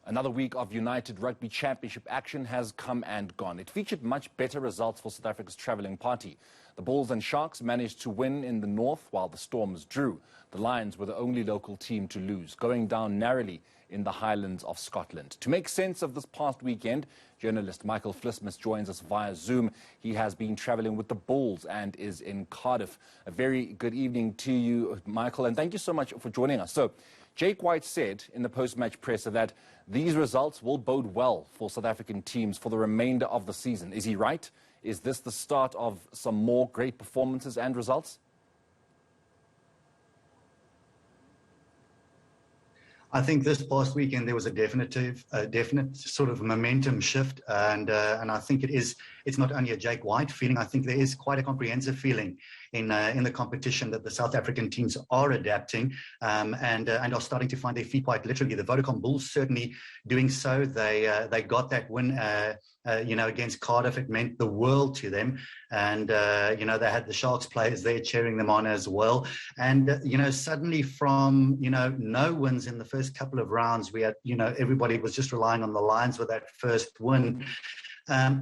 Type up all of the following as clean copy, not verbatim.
Another week of United Rugby Championship action has come and gone. It featured much better results for South Africa's travelling party. The Bulls and Sharks managed to win in the north while the Storms drew. The Lions were the only local team to lose, going down narrowly in the Highlands of Scotland. To make sense of this past weekend, journalist Michael Vlismas joins us via Zoom. He has been travelling with the Bulls and is in Cardiff. A very good evening to you, Michael, and thank you so much for joining us. So, Jake White said in the post-match presser that these results will bode well for South African teams for the remainder of the season. Is he right? Is this the start of some more great performances and results? I think this past weekend there was a definite sort of momentum shift, and I think it's not only a Jake White feeling. I think there is quite a comprehensive feeling in the competition that the South African teams are adapting and are starting to find their feet quite literally. The Vodacom Bulls certainly doing so. They got that win, against Cardiff. It meant the world to them, and they had the Sharks players there cheering them on as well. And suddenly from no wins in the first couple of rounds, we had everybody was just relying on the Lions with that first win.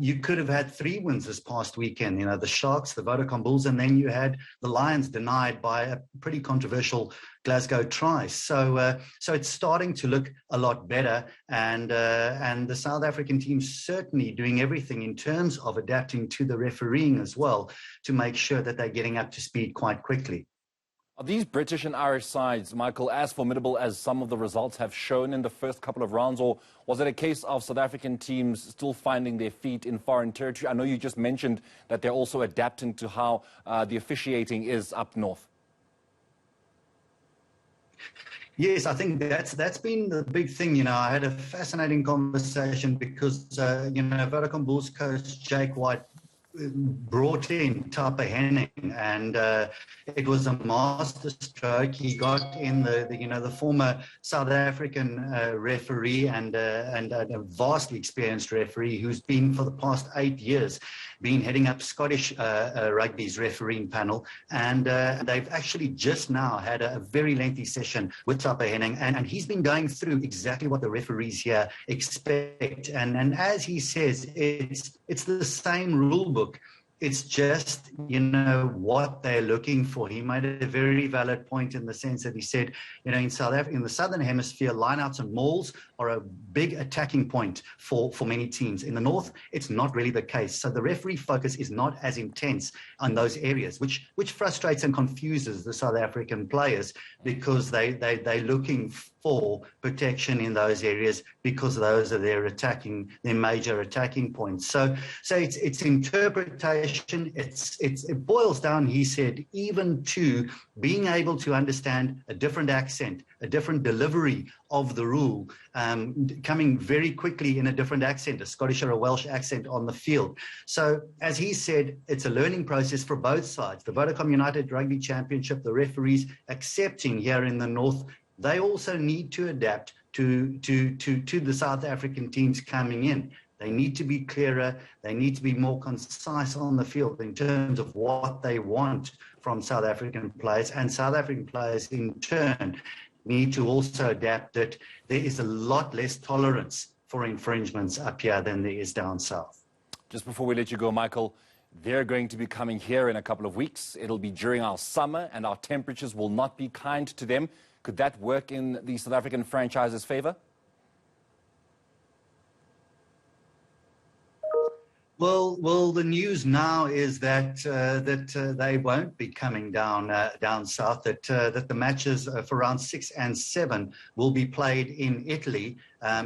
You could have had 3 wins this past weekend, the Sharks, the Vodacom Bulls, and then you had the Lions denied by a pretty controversial Glasgow try. So it's starting to look a lot better, and the South African team certainly doing everything in terms of adapting to the refereeing as well to make sure that they're getting up to speed quite quickly. Are these British and Irish sides, Michael, as formidable as some of the results have shown in the first couple of rounds, or was it a case of South African teams still finding their feet in foreign territory? I know you just mentioned that they're also adapting to how the officiating is up north. Yes, I think that's been the big thing. I had a fascinating conversation because, Vodacom Bulls coach Jake White brought in Tapa Henning, and it was a master stroke. He got in the former South African referee and a vastly experienced referee who's been for the past 8 years been heading up Scottish rugby's refereeing panel, and they've actually just now had a very lengthy session with Tapa Henning, and he's been going through exactly what the referees here expect, and as he says, it's the same rule book. It's just, what they're looking for. He made a very valid point in the sense that he said, in South Africa, in the Southern Hemisphere, lineouts and mauls are a big attacking point for many teams. In the North, it's not really the case. So the referee focus is not as intense on those areas, which frustrates and confuses the South African players because they're looking for protection in those areas because those are their major attacking points. So it's interpretation. It boils down, he said, even to being able to understand a different accent, a different delivery of the rule, coming very quickly in a different accent, a Scottish or a Welsh accent on the field. So as he said, it's a learning process for both sides. The Vodacom United Rugby Championship, the referees accepting here in the North, they also need to adapt to the South African teams coming in. They need to be clearer. They need to be more concise on the field in terms of what they want from South African players. And South African players, in turn, need to also adapt that there is a lot less tolerance for infringements up here than there is down south. Just before we let you go, Michael, they're going to be coming here in a couple of weeks. It'll be during our summer, and our temperatures will not be kind to them. Could that work in the South African franchise's favour? Well, the news now is that they won't be coming down south. That the matches for rounds 6 and 7 will be played in Italy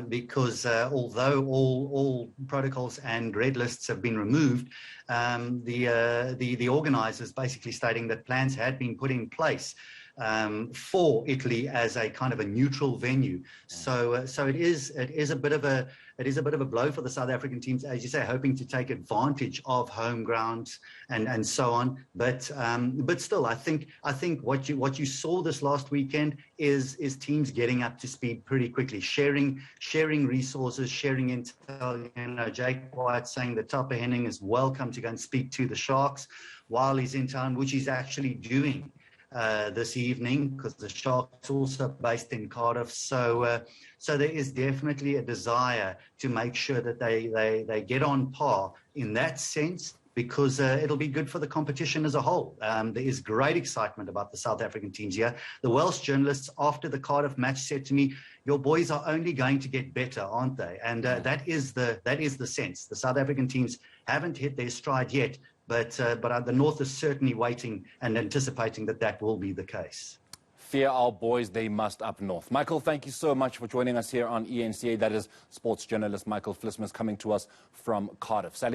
because although all protocols and red lists have been removed, the organisers basically stating that plans had been put in place for Italy as a kind of a neutral venue. So it is a bit of a blow for the South African teams, as you say, hoping to take advantage of home grounds and so on. But still, I think what you saw this last weekend is teams getting up to speed pretty quickly, sharing resources, sharing intel. Jake White saying that Tapa Henning is welcome to go and speak to the Sharks while he's in town, which he's actually doing. this evening, because the Sharks also based in Cardiff. So there is definitely a desire to make sure that they get on par in that sense, because it'll be good for the competition as a whole. There is great excitement about the South African teams here. The Welsh journalists after the Cardiff match said to me, "Your boys are only going to get better, aren't they?" And that is the sense. The South African teams haven't hit their stride yet, but the North is certainly waiting and anticipating that will be the case. Fear our boys, they must up north. Michael, thank you so much for joining us here on eNCA. That is sports journalist Michael Vlismas coming to us from Cardiff. Sally